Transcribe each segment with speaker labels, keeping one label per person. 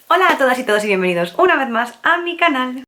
Speaker 1: Hola a todas y todos y bienvenidos una vez más a mi canal.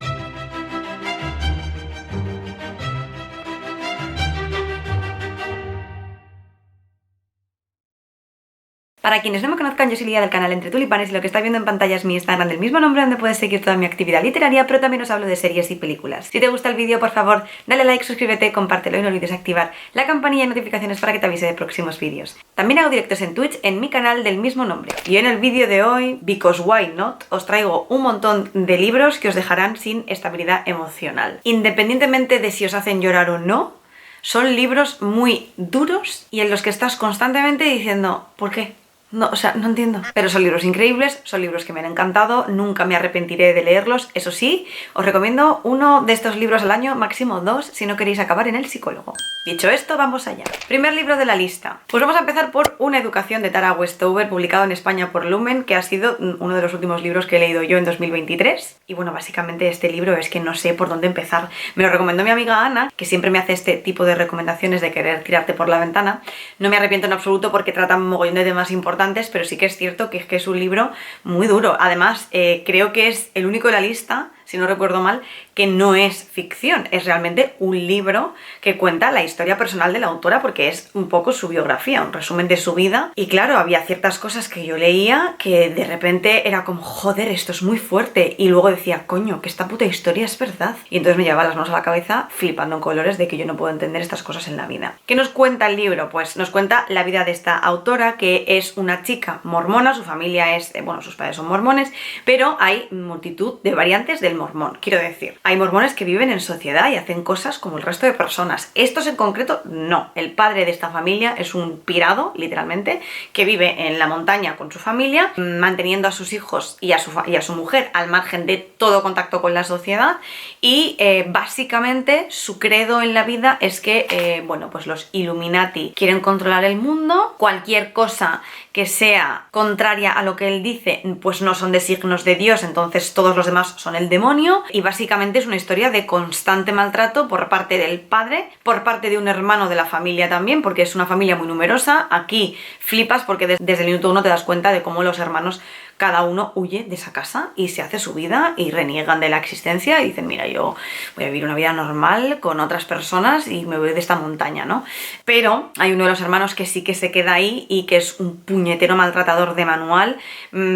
Speaker 1: Para quienes no me conozcan, yo soy Lidia del canal Entre Tulipanes y lo que estáis viendo en pantalla es mi Instagram del mismo nombre donde puedes seguir toda mi actividad literaria, pero también os hablo de series y películas. Si te gusta el vídeo, por favor, dale like, suscríbete, compártelo y no olvides activar la campanilla de notificaciones para que te avise de próximos vídeos. También hago directos en Twitch en mi canal del mismo nombre. Y en el vídeo de hoy, because why not, os traigo un montón de libros que os dejarán sin estabilidad emocional. Independientemente de si os hacen llorar o no, son libros muy duros y en los que estás constantemente diciendo, ¿por qué? No, o sea, no entiendo. Pero son libros increíbles, son libros que me han encantado, nunca me arrepentiré de leerlos. Eso sí, os recomiendo uno de estos libros al año, máximo 2, si no queréis acabar en el psicólogo. Dicho esto, vamos allá. Primer libro de la lista. Pues vamos a empezar por Una educación de Tara Westover, publicado en España por Lumen, que ha sido uno de los últimos libros que he leído yo en 2023. Y bueno, básicamente este libro es que no sé por dónde empezar. Me lo recomendó mi amiga Ana, que siempre me hace este tipo de recomendaciones de querer tirarte por la ventana. No me arrepiento en absoluto porque trata un mogollón de temas importantes, pero sí que es cierto que es un libro muy duro. Además, creo que es el único de la lista, si no recuerdo mal, que no es ficción, es realmente un libro que cuenta la historia personal de la autora porque es un poco su biografía, un resumen de su vida. Y claro, había ciertas cosas que yo leía que de repente era como, joder, esto es muy fuerte, y luego decía, coño, que esta puta historia es verdad. Y entonces me llevaba las manos a la cabeza flipando en colores de que yo no puedo entender estas cosas en la vida. ¿Qué nos cuenta el libro? Pues nos cuenta la vida de esta autora, que es una chica mormona, su familia es, bueno, sus padres son mormones, pero hay multitud de variantes del mormón. Quiero decir, hay mormones que viven en sociedad y hacen cosas como el resto de personas. Estos en concreto, no. El padre de esta familia es un pirado, literalmente, que vive en la montaña con su familia, manteniendo a sus hijos y a su mujer al margen de todo contacto con la sociedad, y básicamente su credo en la vida es que, bueno, pues los Illuminati quieren controlar el mundo, cualquier cosa que sea contraria a lo que él dice, pues no son designios de Dios, entonces todos los demás son el demonio. Y básicamente es una historia de constante maltrato por parte del padre, por parte de un hermano de la familia también, porque es una familia muy numerosa. Aquí flipas porque desde el minuto 1 te das cuenta de cómo los hermanos, cada uno huye de esa casa y se hace su vida y reniegan de la existencia y dicen, mira, yo voy a vivir una vida normal con otras personas y me voy de esta montaña, ¿no? Pero hay uno de los hermanos que sí que se queda ahí y que es un puñetero maltratador de manual,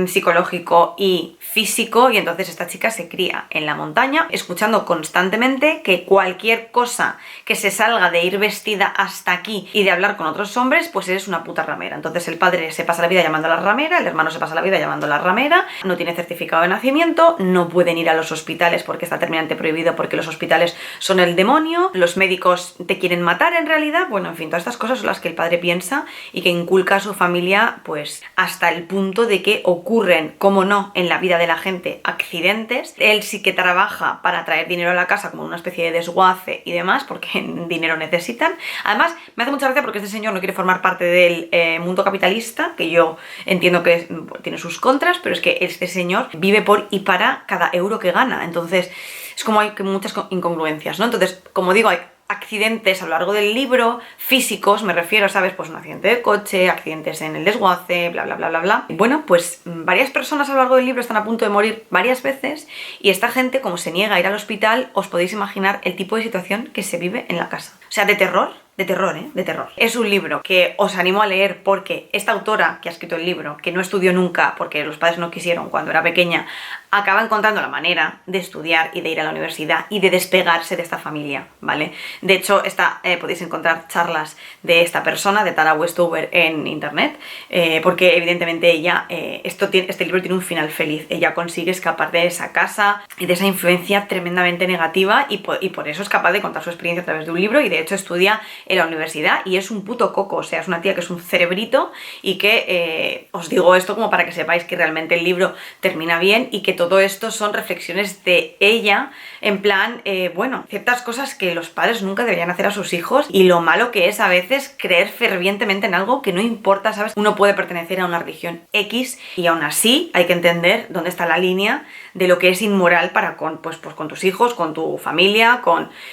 Speaker 1: psicológico y físico, y entonces esta chica se cría en la montaña escuchando constantemente que cualquier cosa que se salga de ir vestida hasta aquí y de hablar con otros hombres, pues eres una puta ramera. Entonces el padre se pasa la vida llamando a la ramera, el hermano se pasa la vida llamando a la ramera, no tiene certificado de nacimiento, no pueden ir a los hospitales porque está terminantemente prohibido porque los hospitales son el demonio, los médicos te quieren matar en realidad. Bueno, en fin, todas estas cosas son las que el padre piensa y que inculca a su familia, pues hasta el punto de que ocurren, como no, en la vida de la gente accidentes. Él sí que trabaja para traer dinero a la casa como una especie de desguace y demás, porque dinero necesitan. Además, me hace mucha gracia porque este señor no quiere formar parte del mundo capitalista, que yo entiendo que tiene sus contras, pero es que este señor vive por y para cada euro que gana. Entonces es como hay muchas incongruencias, ¿no? Entonces, como digo, hay accidentes a lo largo del libro, físicos, me refiero, ¿sabes? Pues un accidente de coche, accidentes en el desguace, bla, bla, bla, bla, bla. Bueno, pues varias personas a lo largo del libro están a punto de morir varias veces, y esta gente, como se niega a ir al hospital, os podéis imaginar el tipo de situación que se vive en la casa. O sea, de terror, ¿eh? De terror. Es un libro que os animo a leer porque esta autora que ha escrito el libro, que no estudió nunca porque los padres no quisieron cuando era pequeña, acaba encontrando la manera de estudiar y de ir a la universidad y de despegarse de esta familia, ¿vale? De hecho, podéis encontrar charlas de esta persona, de Tara Westover, en internet, porque evidentemente ella, este libro tiene un final feliz. Ella consigue escapar de esa casa y de esa influencia tremendamente negativa, y por eso es capaz de contar su experiencia a través de un libro, y de hecho estudia en la universidad y es un puto coco. O sea, es una tía que es un cerebrito, y que os digo esto como para que sepáis que realmente el libro termina bien y que todo esto son reflexiones de ella, en plan, bueno, ciertas cosas que los padres nunca deberían hacer a sus hijos, y lo malo que es a veces creer fervientemente en algo que no importa, ¿sabes? Uno puede pertenecer a una religión X y aún así hay que entender dónde está la línea de lo que es inmoral pues con tus hijos, con tu familia,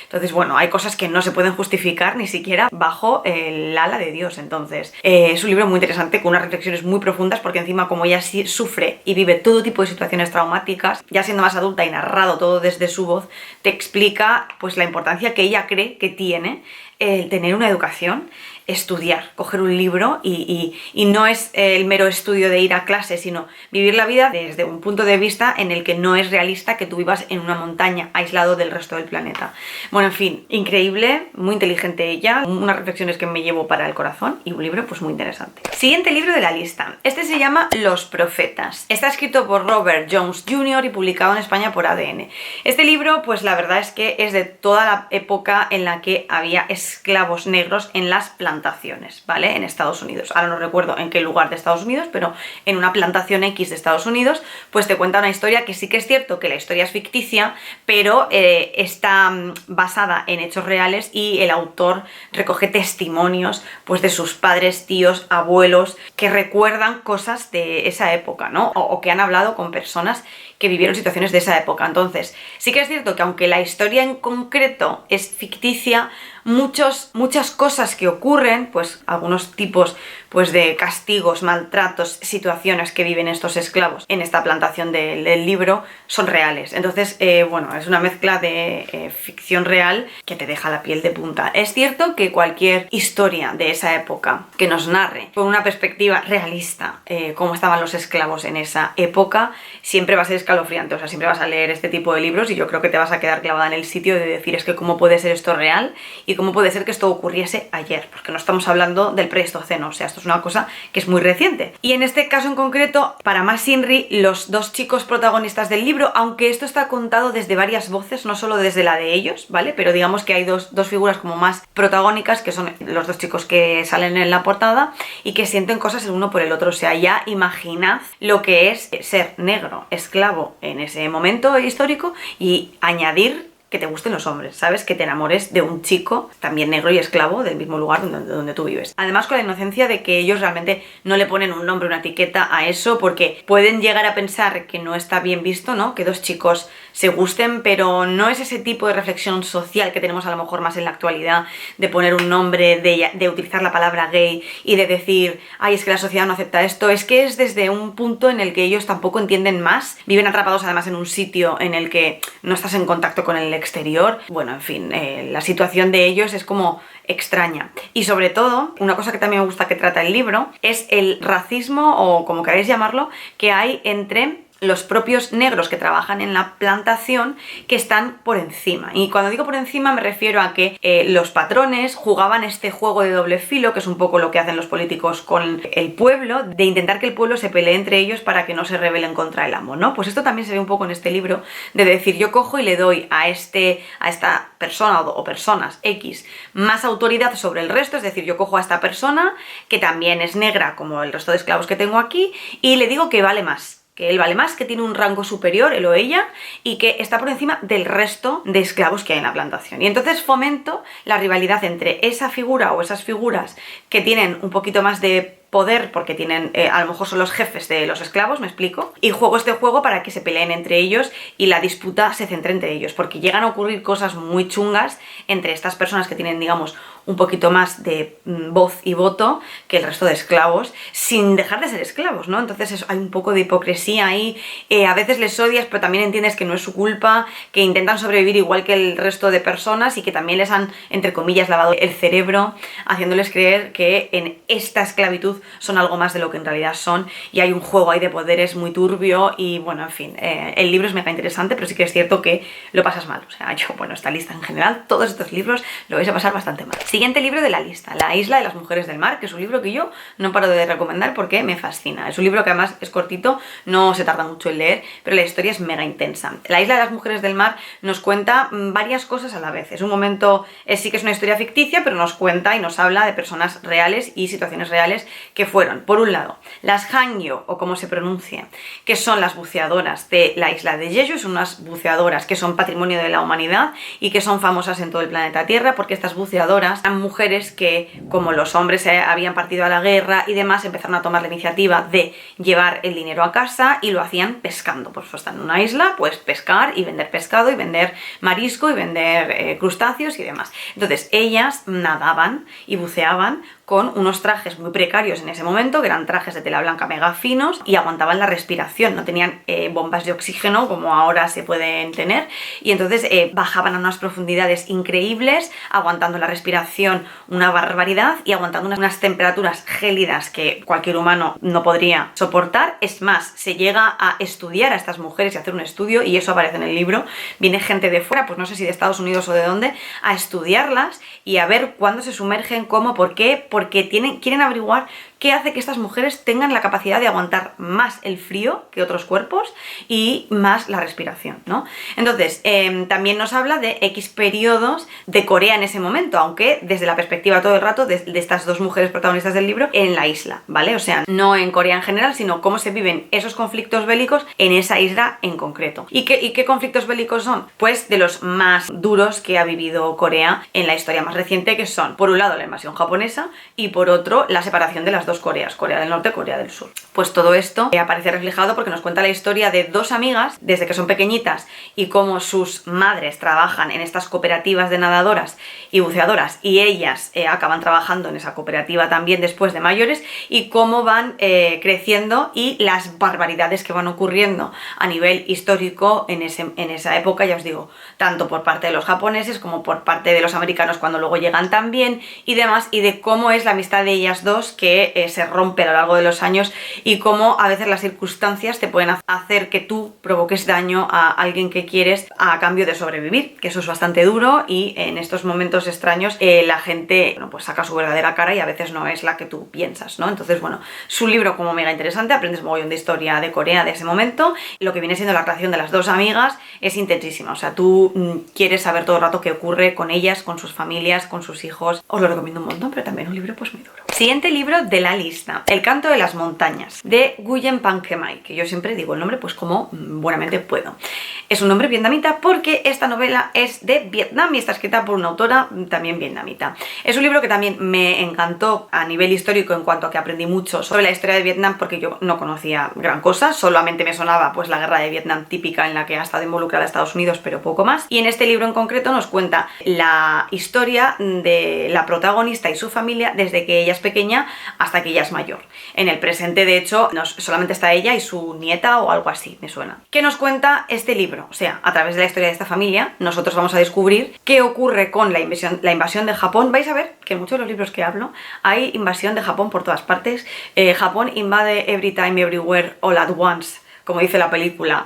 Speaker 1: Entonces, bueno, hay cosas que no se pueden justificar ni siquiera siquiera bajo el ala de Dios. Entonces, es un libro muy interesante con unas reflexiones muy profundas, porque encima como ella sí sufre y vive todo tipo de situaciones traumáticas, ya siendo más adulta y narrado todo desde su voz, te explica pues la importancia que ella cree que tiene el tener una educación, estudiar, coger un libro y no es el mero estudio de ir a clase, sino vivir la vida desde un punto de vista en el que no es realista que tú vivas en una montaña aislado del resto del planeta. Bueno, en fin, increíble, muy inteligente ella, unas reflexiones que me llevo para el corazón y un libro pues muy interesante. Siguiente libro de la lista. Este se llama Los Profetas. Está escrito por Robert Jones Jr. y publicado en España por ADN. Este libro pues la verdad es que es de toda la época en la que había esclavos negros en las plantaciones, ¿vale? En Estados Unidos. Ahora no recuerdo en qué lugar de Estados Unidos, pero en una plantación X de Estados Unidos, pues te cuenta una historia que sí que es cierto que la historia es ficticia, pero está basada en hechos reales y el autor recoge testimonios pues de sus padres, tíos, abuelos, que recuerdan cosas de esa época, ¿no? O que han hablado con personas que vivieron situaciones de esa época. Entonces, sí que es cierto que aunque la historia en concreto es ficticia, muchas cosas que ocurren, pues algunos tipos pues de castigos, maltratos, situaciones que viven estos esclavos en esta plantación del libro son reales. Entonces, bueno, es una mezcla de ficción real que te deja la piel de punta. Es cierto que cualquier historia de esa época que nos narre con una perspectiva realista cómo estaban los esclavos en esa época, siempre va a ser escalofriante. O sea, siempre vas a leer este tipo de libros y yo creo que te vas a quedar clavada en el sitio de decir, es que cómo puede ser esto real y cómo puede ser que esto ocurriese ayer, porque no estamos hablando del Pleistoceno, o sea, esto es una cosa que es muy reciente. Y en este caso en concreto, para más Inri, los dos chicos protagonistas del libro, aunque esto está contado desde varias voces, no solo desde la de ellos, ¿vale? Pero digamos que hay dos figuras como más protagónicas, que son los dos chicos que salen en la portada y que sienten cosas el uno por el otro. O sea, ya imaginad lo que es ser negro, esclavo en ese momento histórico y añadir que te gusten los hombres, ¿sabes? Que te enamores de un chico también negro y esclavo del mismo lugar donde tú vives. Además, con la inocencia de que ellos realmente no le ponen un nombre, una etiqueta a eso, porque pueden llegar a pensar que no está bien visto, ¿no? Que dos chicos se gusten, pero no es ese tipo de reflexión social que tenemos a lo mejor más en la actualidad, de poner un nombre, de utilizar la palabra gay y de decir, ay, es que la sociedad no acepta esto. Es que es desde un punto en el que ellos tampoco entienden más, viven atrapados además en un sitio en el que no estás en contacto con el exterior. Bueno, en fin, la situación de ellos es como extraña. Y sobre todo, una cosa que también me gusta que trata el libro es el racismo, o como queráis llamarlo, que hay entre los propios negros que trabajan en la plantación, que están por encima. Y cuando digo por encima me refiero a que los patrones jugaban este juego de doble filo, que es un poco lo que hacen los políticos con el pueblo, de intentar que el pueblo se pelee entre ellos para que no se rebelen contra el amo, ¿no? Pues esto también se ve un poco en este libro, de decir, yo cojo y le doy a esta persona o personas X más autoridad sobre el resto, es decir, yo cojo a esta persona que también es negra como el resto de esclavos que tengo aquí y le digo que vale más, que él vale más, que tiene un rango superior, él o ella, y que está por encima del resto de esclavos que hay en la plantación. Y entonces fomento la rivalidad entre esa figura o esas figuras que tienen un poquito más de poder porque tienen, a lo mejor son los jefes de los esclavos, me explico, y juego este juego para que se peleen entre ellos y la disputa se centre entre ellos, porque llegan a ocurrir cosas muy chungas entre estas personas que tienen, digamos, un poquito más de voz y voto que el resto de esclavos, sin dejar de ser esclavos, ¿no? Entonces hay un poco de hipocresía ahí, a veces les odias, pero también entiendes que no es su culpa, que intentan sobrevivir igual que el resto de personas y que también les han, entre comillas, lavado el cerebro, haciéndoles creer que en esta esclavitud son algo más de lo que en realidad son, y hay un juego ahí de poderes muy turbio y bueno, en fin, el libro es mega interesante, pero sí que es cierto que lo pasas mal. O sea, yo, bueno, esta lista en general, todos estos libros lo vais a pasar bastante mal. Siguiente libro de la lista, La isla de las mujeres del mar, que es un libro que yo no paro de recomendar porque me fascina. Es un libro que además es cortito, no se tarda mucho en leer, pero la historia es mega intensa. La isla de las mujeres del mar nos cuenta varias cosas a la vez. Es un momento, sí que es una historia ficticia, pero nos cuenta y nos habla de personas reales y situaciones reales que fueron, por un lado, las Hangyo, o como se pronuncia, que son las buceadoras de la isla de Jeju. Son unas buceadoras que son patrimonio de la humanidad y que son famosas en todo el planeta Tierra porque estas buceadoras eran mujeres que, como los hombres se habían partido a la guerra y demás, empezaron a tomar la iniciativa de llevar el dinero a casa y lo hacían pescando. Pues están en una isla, pues pescar y vender pescado y vender marisco y vender crustáceos y demás. Entonces ellas nadaban y buceaban con unos trajes muy precarios en ese momento, que eran trajes de tela blanca mega finos y aguantaban la respiración, no tenían bombas de oxígeno como ahora se pueden tener, y entonces bajaban a unas profundidades increíbles, aguantando la respiración una barbaridad y aguantando unas temperaturas gélidas que cualquier humano no podría soportar. Es más, se llega a estudiar a estas mujeres y hacer un estudio, y eso aparece en el libro. Viene gente de fuera, pues no sé si de Estados Unidos o de dónde, a estudiarlas y a ver cuándo se sumergen, cómo, por qué, porque quieren averiguar qué hace que estas mujeres tengan la capacidad de aguantar más el frío que otros cuerpos y más la respiración, ¿no? Entonces, también nos habla de X periodos de Corea en ese momento, aunque desde la perspectiva todo el rato de estas dos mujeres protagonistas del libro en la isla, ¿vale? O sea, no en Corea en general, sino cómo se viven esos conflictos bélicos en esa isla en concreto. ¿Y qué conflictos bélicos son? Pues de los más duros que ha vivido Corea en la historia más reciente, que son, por un lado, la invasión japonesa y por otro, la separación de las dos Coreas, Corea del Norte, Corea del Sur. Pues todo esto aparece reflejado porque nos cuenta la historia de dos amigas desde que son pequeñitas y cómo sus madres trabajan en estas cooperativas de nadadoras y buceadoras, y ellas acaban trabajando en esa cooperativa también después de mayores, y cómo van creciendo y las barbaridades que van ocurriendo a nivel histórico en esa época, ya os digo, tanto por parte de los japoneses como por parte de los americanos cuando luego llegan también y demás, y de cómo es la amistad de ellas dos que se rompe a lo largo de los años, y cómo a veces las circunstancias te pueden hacer que tú provoques daño a alguien que quieres a cambio de sobrevivir, que eso es bastante duro, y en estos momentos extraños la gente, bueno, pues saca su verdadera cara y a veces no es la que tú piensas, ¿no? Entonces, bueno, es un libro como mega interesante, aprendes mogollón de historia de Corea de ese momento. Lo que viene siendo la relación de las dos amigas es intensísima, o sea, tú quieres saber todo el rato qué ocurre con ellas, con sus familias, con sus hijos. Os lo recomiendo un montón, pero también un libro pues muy duro. Siguiente libro de la lista, El canto de las montañas, de Nguyen Van Khemai, que yo siempre digo el nombre pues como buenamente puedo. Es un nombre vietnamita porque esta novela es de Vietnam y está escrita por una autora también vietnamita. Es un libro que también me encantó a nivel histórico en cuanto a que aprendí mucho sobre la historia de Vietnam, porque yo no conocía gran cosa, solamente me sonaba pues la guerra de Vietnam típica en la que ha estado involucrada Estados Unidos, pero poco más. Y en este libro en concreto nos cuenta la historia de la protagonista y su familia desde que ella es pequeña hasta que ella es mayor. En el presente, de hecho, solamente está ella y su nieta o algo así, me suena. ¿Qué nos cuenta este libro? O sea, a través de la historia de esta familia, nosotros vamos a descubrir qué ocurre con la invasión de Japón. Vais a ver que en muchos de los libros que hablo hay invasión de Japón por todas partes. Japón invade every time, everywhere, all at once, como dice la película,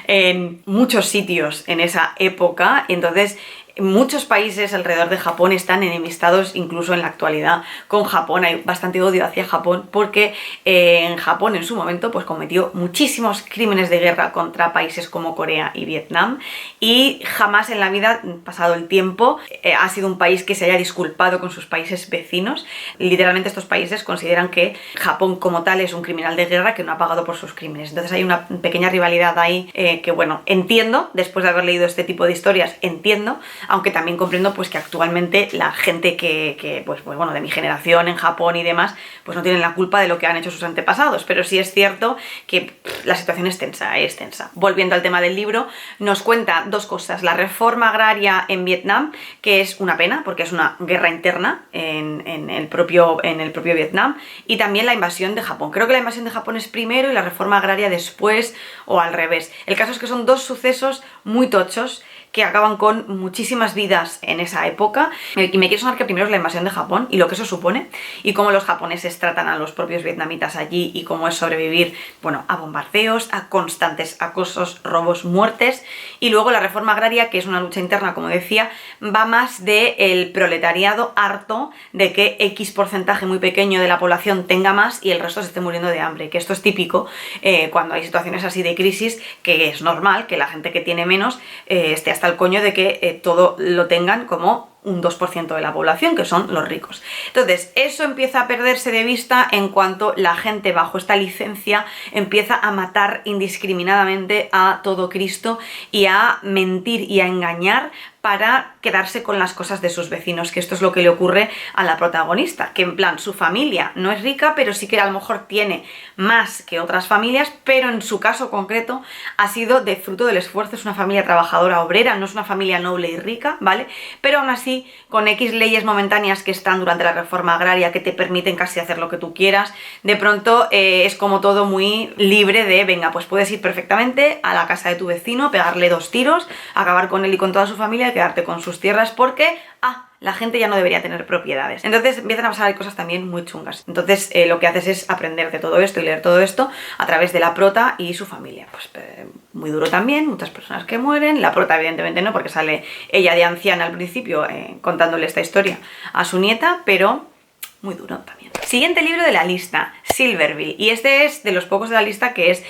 Speaker 1: en muchos sitios en esa época. Entonces, muchos países alrededor de Japón están enemistados incluso en la actualidad con Japón. Hay bastante odio hacia Japón porque en Japón en su momento pues cometió muchísimos crímenes de guerra contra países como Corea y Vietnam, y jamás en la vida, pasado el tiempo, ha sido un país que se haya disculpado con sus países vecinos. Literalmente estos países consideran que Japón como tal es un criminal de guerra que no ha pagado por sus crímenes. Entonces hay una pequeña rivalidad ahí que bueno, entiendo, después de haber leído este tipo de historias, entiendo, aunque también comprendo pues que actualmente la gente que pues bueno, de mi generación en Japón y demás, pues no tienen la culpa de lo que han hecho sus antepasados, pero sí es cierto que la situación es tensa, es tensa. Volviendo al tema del libro, nos cuenta dos cosas: la reforma agraria en Vietnam, que es una pena porque es una guerra interna en el propio Vietnam, y también la invasión de Japón. Creo que la invasión de Japón es primero y la reforma agraria después, o al revés. El caso es que son dos sucesos muy tochos que acaban con muchísimas vidas en esa época. Y me quiero sonar que primero es la invasión de Japón y lo que eso supone, y cómo los japoneses tratan a los propios vietnamitas allí, y cómo es sobrevivir, bueno, a bombardeos, a constantes acosos, robos, muertes. Y luego la reforma agraria, que es una lucha interna, como decía, va más del proletariado harto de que X porcentaje muy pequeño de la población tenga más y el resto se esté muriendo de hambre, que esto es típico cuando hay situaciones así de crisis, que es normal que la gente que tiene menos esté hasta el coño de que todo lo tengan como un 2% de la población, que son los ricos. Entonces, eso empieza a perderse de vista en cuanto la gente bajo esta licencia empieza a matar indiscriminadamente a todo Cristo y a mentir y a engañar para quedarse con las cosas de sus vecinos, que esto es lo que le ocurre a la protagonista, que en plan su familia no es rica, pero sí que a lo mejor tiene más que otras familias, pero en su caso concreto ha sido de fruto del esfuerzo, es una familia trabajadora obrera, no es una familia noble y rica, ¿vale? Pero aún así, con X leyes momentáneas que están durante la reforma agraria que te permiten casi hacer lo que tú quieras, de pronto es como todo muy libre de, venga, pues puedes ir perfectamente a la casa de tu vecino, pegarle 2 tiros, acabar con él y con toda su familia y quedarte con sus tierras porque, la gente ya no debería tener propiedades. Entonces empiezan a pasar cosas también muy chungas. Entonces lo que haces es aprender de todo esto y leer todo esto a través de la prota y su familia. Pues muy duro también, muchas personas que mueren. La prota evidentemente no, porque sale ella de anciana al principio contándole esta historia a su nieta, pero muy duro también. Siguiente libro de la lista, Silverville, y este es de los pocos de la lista que es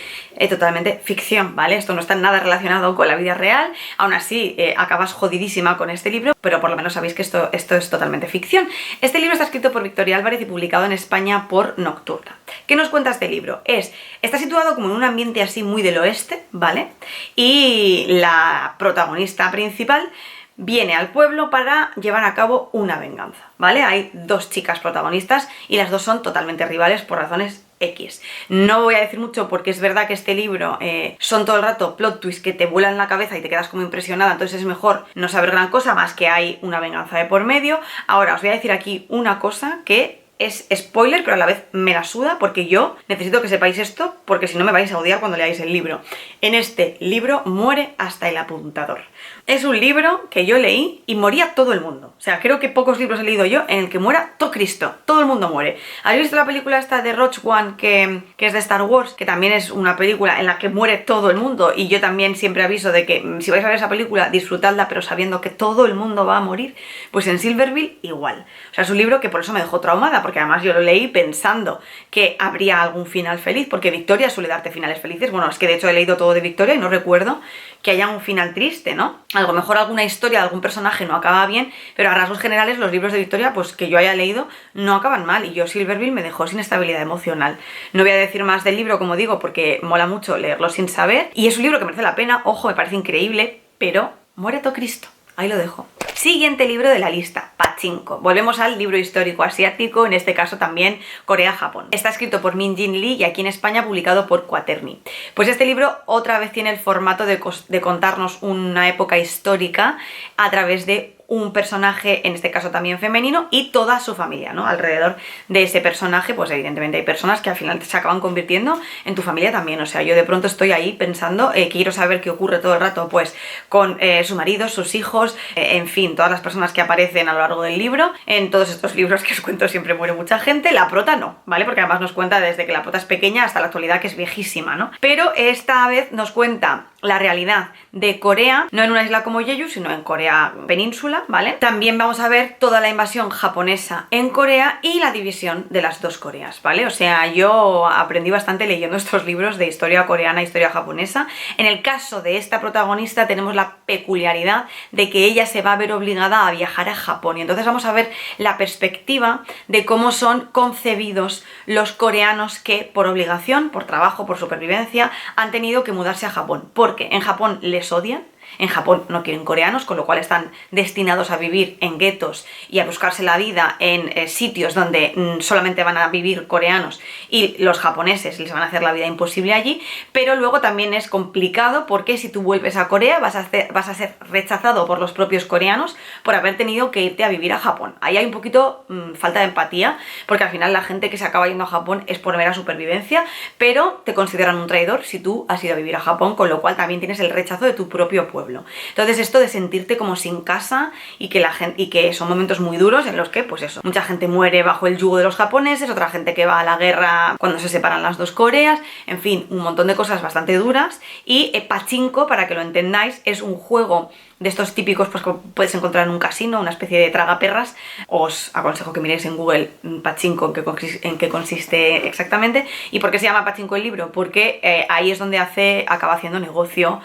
Speaker 1: totalmente ficción, ¿vale? Esto no está nada relacionado con la vida real, aún así acabas jodidísima con este libro, pero por lo menos sabéis que esto es totalmente ficción. Este libro está escrito por Victoria Álvarez y publicado en España por Nocturna. ¿Qué nos cuenta este libro? Está situado como en un ambiente así muy del oeste, ¿vale? Y la protagonista principal viene al pueblo para llevar a cabo una venganza, ¿vale? Hay 2 chicas protagonistas y las 2 son totalmente rivales por razones X. No voy a decir mucho porque es verdad que este libro son todo el rato plot twists que te vuelan la cabeza y te quedas como impresionada, entonces es mejor no saber gran cosa, más que hay una venganza de por medio. Ahora os voy a decir aquí una cosa que es spoiler, pero a la vez me la suda, porque yo necesito que sepáis esto, porque si no me vais a odiar cuando leáis el libro. En este libro muere hasta el apuntador. Es un libro que yo leí y moría todo el mundo. O sea, creo que pocos libros he leído yo en el que muera todo Cristo. Todo el mundo muere. ¿Habéis visto la película esta de Rogue One que es de Star Wars? Que también es una película en la que muere todo el mundo. Y yo también siempre aviso de que si vais a ver esa película, disfrutadla, pero sabiendo que todo el mundo va a morir. Pues en Silverville igual. O sea, es un libro que por eso me dejó traumada, porque además yo lo leí pensando que habría algún final feliz, porque Victoria suele darte finales felices. Bueno, es que de hecho he leído todo de Victoria y no recuerdo que haya un final triste, ¿no? A lo mejor alguna historia de algún personaje no acaba bien, pero a rasgos generales los libros de Victoria, pues que yo haya leído, no acaban mal, y yo Silverville me dejó sin estabilidad emocional. No voy a decir más del libro, como digo, porque mola mucho leerlo sin saber, y es un libro que merece la pena, ojo, me parece increíble, pero muere todo Cristo. Ahí lo dejo. Siguiente libro de la lista, Pachinko. Volvemos al libro histórico asiático, en este caso también Corea-Japón. Está escrito por Min Jin Lee y aquí en España publicado por Quaterni. Pues este libro otra vez tiene el formato de contarnos una época histórica a través de un personaje, en este caso también femenino, y toda su familia, ¿no? Alrededor de ese personaje, pues evidentemente hay personas que al final se acaban convirtiendo en tu familia también. O sea, yo de pronto estoy ahí pensando, quiero saber qué ocurre todo el rato, pues con su marido, sus hijos, en fin, todas las personas que aparecen a lo largo del libro. En todos estos libros que os cuento siempre muere mucha gente, la prota no, ¿vale? Porque además nos cuenta desde que la prota es pequeña hasta la actualidad, que es viejísima, ¿no? Pero esta vez nos cuenta la realidad de Corea, no en una isla como Jeju, sino en Corea península, ¿vale? También vamos a ver toda la invasión japonesa en Corea y la división de las 2 Coreas, ¿vale? O sea, yo aprendí bastante leyendo estos libros de historia coreana e historia japonesa. En el caso de esta protagonista tenemos la peculiaridad de que ella se va a ver obligada a viajar a Japón, y entonces vamos a ver la perspectiva de cómo son concebidos los coreanos que por obligación, por trabajo, por supervivencia, han tenido que mudarse a Japón. Porque en Japón les odian, en Japón no quieren coreanos, con lo cual están destinados a vivir en guetos y a buscarse la vida en sitios donde solamente van a vivir coreanos, y los japoneses les van a hacer la vida imposible allí. Pero luego también es complicado porque si tú vuelves a Corea vas a ser rechazado por los propios coreanos por haber tenido que irte a vivir a Japón. Ahí hay un poquito falta de empatía, porque al final la gente que se acaba yendo a Japón es por mera supervivencia, pero te consideran un traidor si tú has ido a vivir a Japón, con lo cual también tienes el rechazo de tu propio pueblo. Entonces esto de sentirte como sin casa y que son momentos muy duros en los que, pues eso, mucha gente muere bajo el yugo de los japoneses, otra gente que va a la guerra cuando se separan las 2 Coreas, en fin, un montón de cosas bastante duras. Y Pachinko, para que lo entendáis, es un juego de estos típicos, pues que puedes encontrar en un casino, una especie de tragaperras. Os aconsejo que miréis en Google Pachinko en qué consiste exactamente. ¿Y por qué se llama Pachinko el libro? Porque ahí es donde acaba haciendo negocio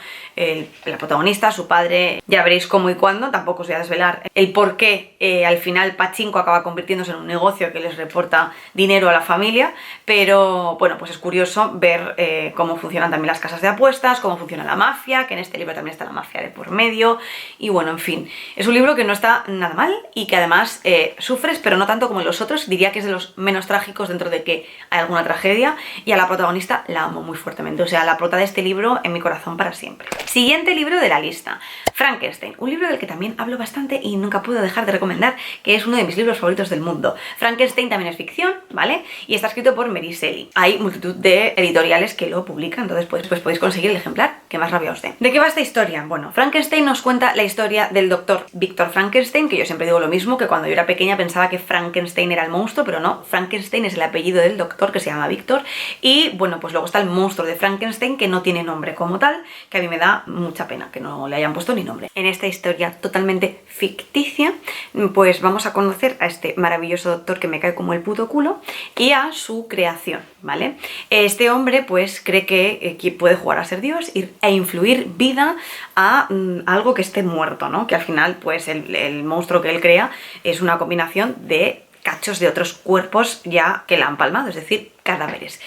Speaker 1: la protagonista, su padre. Ya veréis cómo y cuándo, tampoco os voy a desvelar el por qué al final Pachinko acaba convirtiéndose en un negocio que les reporta dinero a la familia. Pero bueno, pues es curioso ver cómo funcionan también las casas de apuestas, cómo funciona la mafia, que en este libro también está la mafia de por medio. y bueno, en fin, es un libro que no está nada mal y que además sufres, pero no tanto como los otros, diría que es de los menos trágicos dentro de que hay alguna tragedia, y a la protagonista la amo muy fuertemente, o sea, la prota de este libro en mi corazón para siempre. Siguiente libro de la lista, Frankenstein, un libro del que también hablo bastante y nunca puedo dejar de recomendar, que es uno de mis libros favoritos del mundo. Frankenstein también es ficción, ¿vale? Y está escrito por Mary Shelley. Hay multitud de editoriales que lo publican, entonces pues podéis conseguir el ejemplar que más rabia os dé. ¿De qué va esta historia? Bueno, Frankenstein nos cuenta la historia del doctor Víctor Frankenstein, que yo siempre digo lo mismo, que cuando yo era pequeña pensaba que Frankenstein era el monstruo, pero no, Frankenstein es el apellido del doctor, que se llama Víctor, y bueno, pues luego está el monstruo de Frankenstein, que no tiene nombre como tal, que a mí me da mucha pena que no le hayan puesto ni nombre. En esta historia totalmente ficticia, pues vamos a conocer a este maravilloso doctor que me cae como el puto culo y a su creación, ¿vale? Este hombre pues cree que puede jugar a ser Dios e influir vida a algo que esté muerto, ¿no? Que al final pues el monstruo que él crea es una combinación de cachos de otros cuerpos ya que la han palmado, es decir, cadáveres.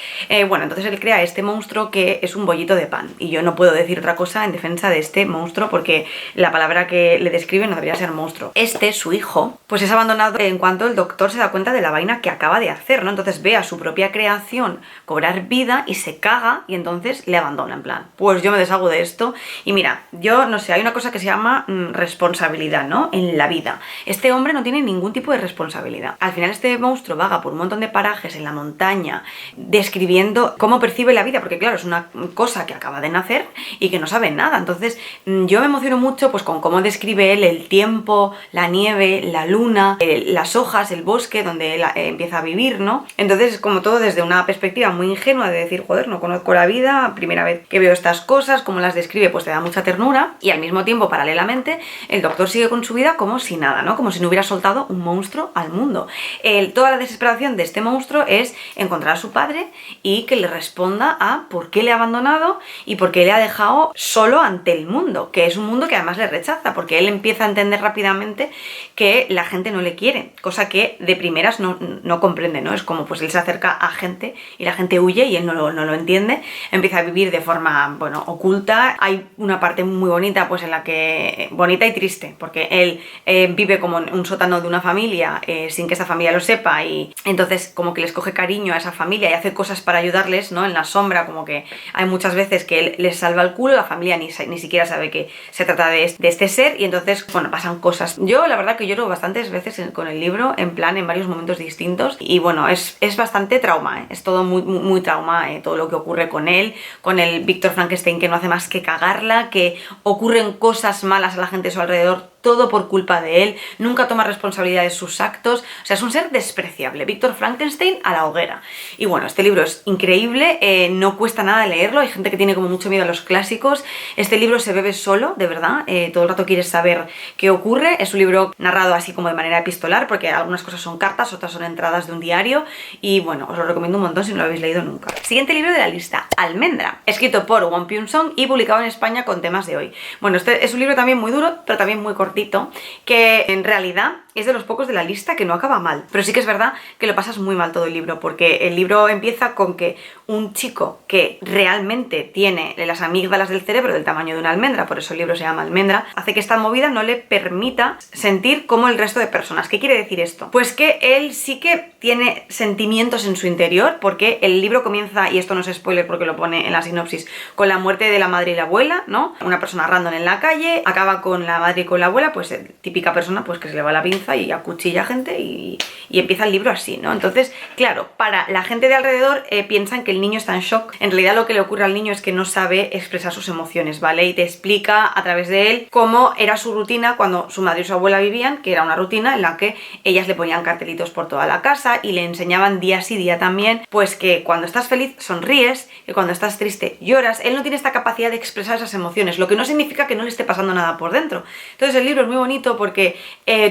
Speaker 1: Bueno, entonces él crea este monstruo que es un bollito de pan, y yo no puedo decir otra cosa en defensa de este monstruo porque la palabra que le describe no debería ser monstruo. Su hijo, pues es abandonado en cuanto el doctor se da cuenta de la vaina que acaba de hacer, ¿no? Entonces ve a su propia creación cobrar vida y se caga y entonces le abandona, en plan, pues yo me deshago de esto. Y mira, yo no sé, hay una cosa que se llama responsabilidad, ¿no? En la vida. Este hombre no tiene ningún tipo de responsabilidad. Al final este monstruo vaga por un montón de parajes en la montaña, describiendo cómo percibe la vida, porque claro, es una cosa que acaba de nacer y que no sabe nada. Entonces yo me emociono mucho pues con cómo describe él el tiempo, la nieve, la luna, las hojas, el bosque donde él empieza a vivir, ¿no? Entonces es como todo desde una perspectiva muy ingenua de decir, joder, no conozco la vida, primera vez que veo estas cosas, cómo las describe, pues te da mucha ternura, y al mismo tiempo, paralelamente, el doctor sigue con su vida como si nada, ¿no? Como si no hubiera soltado un monstruo al mundo. Toda la desesperación de este monstruo es encontrar a su padre y que le responda a por qué le ha abandonado y por qué le ha dejado solo ante el mundo, que es un mundo que además le rechaza, porque él empieza a entender rápidamente que la gente no le quiere, cosa que de primeras no comprende, ¿no? Es como pues él se acerca a gente y la gente huye y él no lo entiende, empieza a vivir de forma, bueno, oculta. Hay una parte muy bonita, pues en la que, bonita y triste, porque él vive como en un sótano de una familia sin que esa familia lo sepa, y entonces como que les coge cariño a esa familia y hace cosas para ayudarles, ¿no? En la sombra, como que hay muchas veces que él les salva el culo, la familia ni siquiera sabe que se trata de este ser, y entonces, bueno, pasan cosas. Yo la verdad que lloro bastantes veces con el libro, en plan, en varios momentos distintos, y bueno, es bastante trauma, ¿eh? Es todo muy trauma, todo lo que ocurre con él, con el Víctor Frankenstein, que no hace más que cagarla, que ocurren cosas malas a la gente a su alrededor, todo por culpa de él, nunca toma responsabilidad de sus actos, o sea, es un ser despreciable. Víctor Frankenstein a la hoguera. Y bueno, este libro es increíble, no cuesta nada leerlo, hay gente que tiene como mucho miedo a los clásicos, este libro se bebe solo, de verdad, todo el rato quieres saber qué ocurre. Es un libro narrado así como de manera epistolar, porque algunas cosas son cartas, otras son entradas de un diario, y bueno, os lo recomiendo un montón si no lo habéis leído nunca. Siguiente libro de la lista, Almendra, escrito por Won Pyun-sung y publicado en España con Temas de Hoy. Bueno, este es un libro también muy duro, pero también muy cortito, que en realidad es de los pocos de la lista que no acaba mal, pero sí que es verdad que lo pasas muy mal todo el libro, porque el libro empieza con que un chico que realmente tiene las amígdalas del cerebro del tamaño de una almendra, por eso el libro se llama Almendra, hace que esta movida no le permita sentir como el resto de personas. ¿Qué quiere decir esto? Pues que él sí que tiene sentimientos en su interior, porque el libro comienza, y esto no es spoiler porque lo pone en la sinopsis, con la muerte de la madre y la abuela, ¿no? Una persona random en la calle, acaba con la madre y con la abuela, pues típica persona pues que se le va la pinza y acuchilla gente, y empieza el libro así, ¿no? Entonces, claro, para la gente de alrededor piensan que el niño está en shock. En realidad lo que le ocurre al niño es que no sabe expresar sus emociones, ¿vale? Y te explica a través de él cómo era su rutina cuando su madre y su abuela vivían, que era una rutina en la que ellas le ponían cartelitos por toda la casa y le enseñaban día sí día también, pues que cuando estás feliz sonríes, que cuando estás triste lloras. Él no tiene esta capacidad de expresar esas emociones, lo que no significa que no le esté pasando nada por dentro. Entonces el libro es muy bonito porque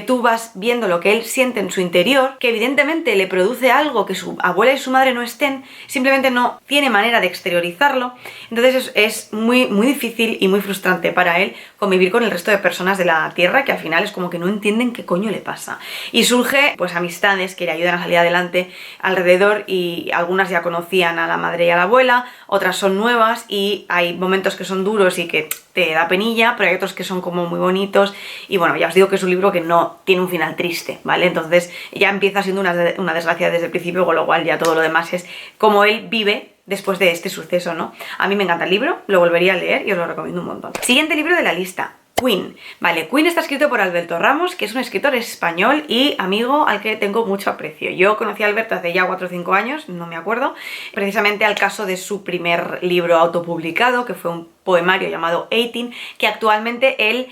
Speaker 1: tú vas estás viendo lo que él siente en su interior, que evidentemente le produce algo que su abuela y su madre no estén, simplemente no tiene manera de exteriorizarlo. Entonces es muy, muy difícil y muy frustrante para él convivir con el resto de personas de la Tierra, que al final es como que no entienden qué coño le pasa. Y surge pues amistades que le ayudan a salir adelante alrededor, y algunas ya conocían a la madre y a la abuela, otras son nuevas y hay momentos que son duros y que te da penilla, pero hay otros que son como muy bonitos. Y bueno, ya os digo que es un libro que no tiene un final triste, ¿vale? Entonces ya empieza siendo una desgracia desde el principio, con lo cual ya todo lo demás es como él vive después de este suceso, ¿no? A mí me encanta el libro, lo volvería a leer y os lo recomiendo un montón. Siguiente libro de la lista, Queen. Vale, Queen está escrito por Alberto Ramos, que es un escritor español y amigo al que tengo mucho aprecio. Yo conocí a Alberto hace ya 4 o 5 años, no me acuerdo, precisamente al caso de su primer libro autopublicado, que fue un poemario llamado 18, que actualmente él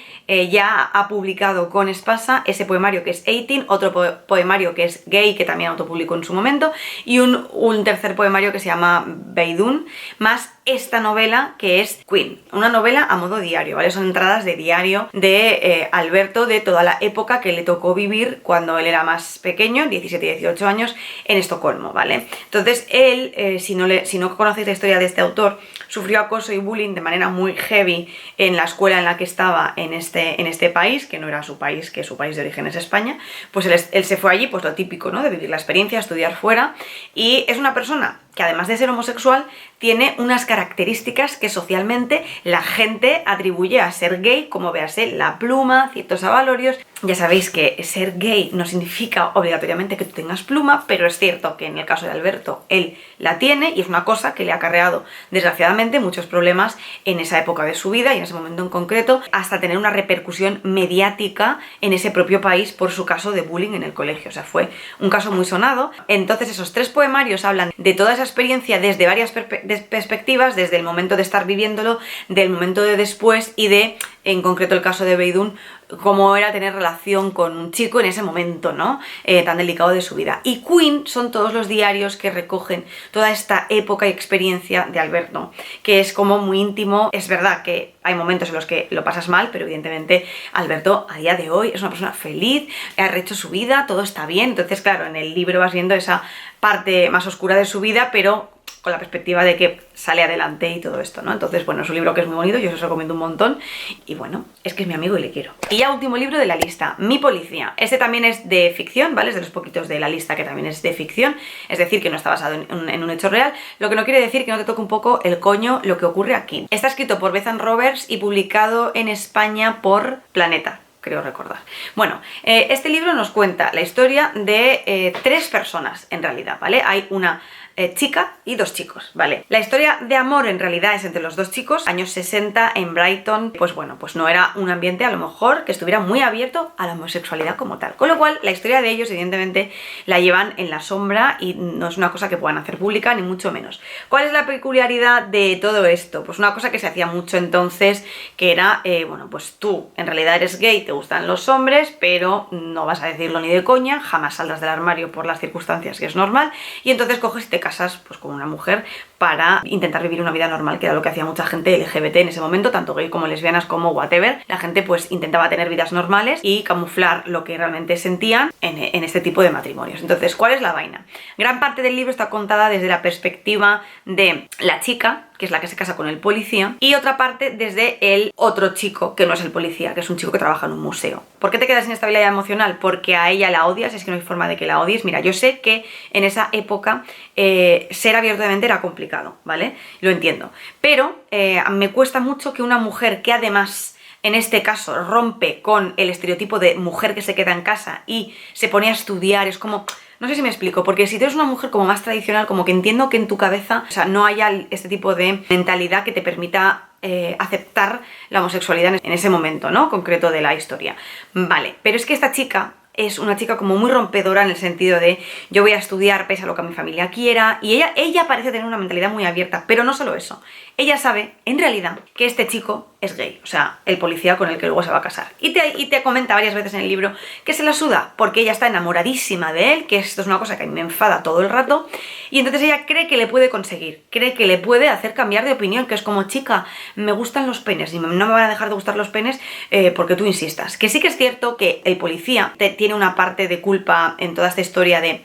Speaker 1: ya ha publicado con Espasa ese poemario que es 18, otro poemario que es Gay, que también autopublicó en su momento, y un tercer poemario que se llama Beidún, más esta novela que es Queen, una novela a modo diario, ¿vale? Son entradas de diario de Alberto, de toda la época que le tocó vivir cuando él era más pequeño, 17 y 18 años, en Estocolmo, ¿vale? Entonces él, si no conocéis la historia de este autor, sufrió acoso y bullying de manera muy heavy en la escuela en la que estaba en este país, que no era su país, que su país de origen es España. Pues él se fue allí, pues lo típico, ¿no? De vivir la experiencia, estudiar fuera, y es una persona que además de ser homosexual tiene unas características que socialmente la gente atribuye a ser gay, como véase la pluma, ciertos avalorios. Ya sabéis que ser gay no significa obligatoriamente que tú tengas pluma, pero es cierto que en el caso de Alberto él la tiene, y es una cosa que le ha acarreado desgraciadamente muchos problemas en esa época de su vida y en ese momento en concreto, hasta tener una repercusión mediática en ese propio país por su caso de bullying en el colegio. O sea, fue un caso muy sonado. Entonces esos 3 poemarios hablan de toda esa experiencia desde varias perspectivas, desde el momento de estar viviéndolo, del momento de después y de, en concreto el caso de Beidún, cómo era tener relación con un chico en ese momento, ¿no? Tan delicado de su vida. Y Queen son todos los diarios que recogen toda esta época y experiencia de Alberto, que es como muy íntimo. Es verdad que hay momentos en los que lo pasas mal, pero evidentemente Alberto a día de hoy es una persona feliz, ha rehecho su vida, todo está bien. Entonces, claro, en el libro vas viendo esa parte más oscura de su vida, pero con la perspectiva de que sale adelante y todo esto, ¿no? Entonces, bueno, es un libro que es muy bonito, yo os recomiendo un montón, y bueno, es que es mi amigo y le quiero. Y ya último libro de la lista, Mi policía. Este también es de ficción, ¿vale? Es de los poquitos de la lista que también es de ficción, es decir, que no está basado en un hecho real, lo que no quiere decir que no te toque un poco el coño lo que ocurre aquí. Está escrito por Bethan Roberts y publicado en España por Planeta, creo recordar. Bueno, este libro nos cuenta la historia de 3 personas, en realidad, ¿vale? Hay una chica y 2 chicos, ¿vale? La historia de amor en realidad es entre los 2 chicos, años 60 en Brighton. Pues bueno, pues no era un ambiente a lo mejor que estuviera muy abierto a la homosexualidad como tal, con lo cual la historia de ellos evidentemente la llevan en la sombra y no es una cosa que puedan hacer pública, ni mucho menos. ¿Cuál es la peculiaridad de todo esto? Pues una cosa que se hacía mucho entonces, que era, bueno, pues tú en realidad eres gay, te gustan los hombres, pero no vas a decirlo ni de coña, jamás saldrás del armario por las circunstancias, que es normal, y entonces coges y te casas pues con una mujer para intentar vivir una vida normal, que era lo que hacía mucha gente LGBT en ese momento, tanto gay como lesbianas como whatever. La gente pues intentaba tener vidas normales y camuflar lo que realmente sentían en este tipo de matrimonios. Entonces, ¿cuál es la vaina? Gran parte del libro está contada desde la perspectiva de la chica, que es la que se casa con el policía, y otra parte desde el otro chico, que no es el policía, que es un chico que trabaja en un museo. ¿Por qué te quedas sin estabilidad emocional? Porque a ella la odias, es que no hay forma de que la odies. Mira, yo sé que en esa época ser abiertamente era complicado, ¿vale? Lo entiendo. Pero me cuesta mucho que una mujer que además, en este caso, rompe con el estereotipo de mujer que se queda en casa y se pone a estudiar, es como... No sé si me explico, porque si tú eres una mujer como más tradicional, como que entiendo que en tu cabeza, o sea, no haya este tipo de mentalidad que te permita aceptar la homosexualidad en ese momento, ¿no? Concreto de la historia. Vale, pero es que esta chica es una chica como muy rompedora en el sentido de yo voy a estudiar pese a lo que mi familia quiera, y ella parece tener una mentalidad muy abierta, pero no solo eso. Ella sabe, en realidad, que este chico es gay, o sea, el policía con el que luego se va a casar. Y te comenta varias veces en el libro que se la suda porque ella está enamoradísima de él, que esto es una cosa que a mí me enfada todo el rato, y entonces ella cree que le puede conseguir, cree que le puede hacer cambiar de opinión, que es como, chica, me gustan los penes y no me van a dejar de gustar los penes porque tú insistas. Que sí que es cierto que el policía tiene una parte de culpa en toda esta historia de...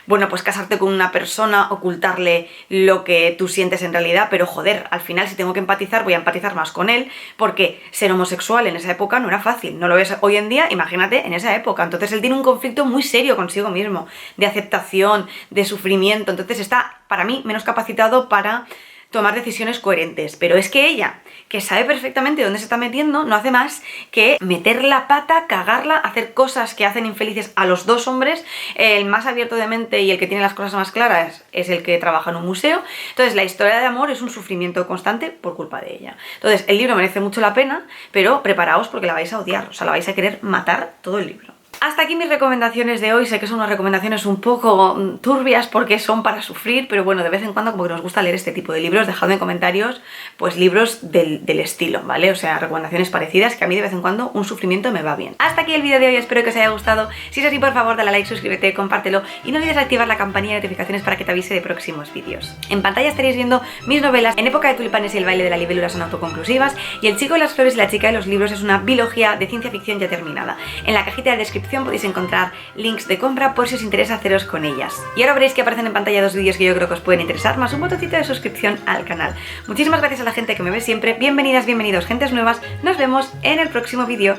Speaker 1: Bueno, pues casarte con una persona, ocultarle lo que tú sientes en realidad, pero joder, al final si tengo que empatizar, voy a empatizar más con él, porque ser homosexual en esa época no era fácil, no lo ves hoy en día, imagínate en esa época. Entonces él tiene un conflicto muy serio consigo mismo, de aceptación, de sufrimiento, entonces está, para mí, menos capacitado para tomar decisiones coherentes. Pero es que ella, que sabe perfectamente dónde se está metiendo, no hace más que meter la pata, cagarla, hacer cosas que hacen infelices a los dos hombres. El más abierto de mente y el que tiene las cosas más claras es el que trabaja en un museo. Entonces la historia de amor es un sufrimiento constante por culpa de ella. Entonces el libro merece mucho la pena, pero preparaos porque la vais a odiar, o sea, la vais a querer matar todo el libro. Hasta aquí mis recomendaciones de hoy. Sé que son unas recomendaciones un poco turbias porque son para sufrir, pero bueno, de vez en cuando como que nos gusta leer este tipo de libros, dejadme en comentarios pues libros del estilo, ¿vale? O sea, recomendaciones parecidas que a mí de vez en cuando un sufrimiento me va bien. Hasta aquí el vídeo de hoy, espero que os haya gustado. Si es así, por favor, dale a like, suscríbete, compártelo y no olvides activar la campanilla de notificaciones para que te avise de próximos vídeos. En pantalla estaréis viendo mis novelas En época de tulipanes y el baile de la libélula son autoconclusivas y El chico de las flores y la chica de los libros es una biología de ciencia ficción ya terminada. En la cajita de descripción podéis encontrar links de compra por si os interesa haceros con ellas. Y ahora veréis que aparecen en pantalla dos vídeos que yo creo que os pueden interesar, más un botoncito de suscripción al canal. Muchísimas gracias a la gente que me ve siempre, bienvenidas, bienvenidos, gentes nuevas, nos vemos en el próximo vídeo.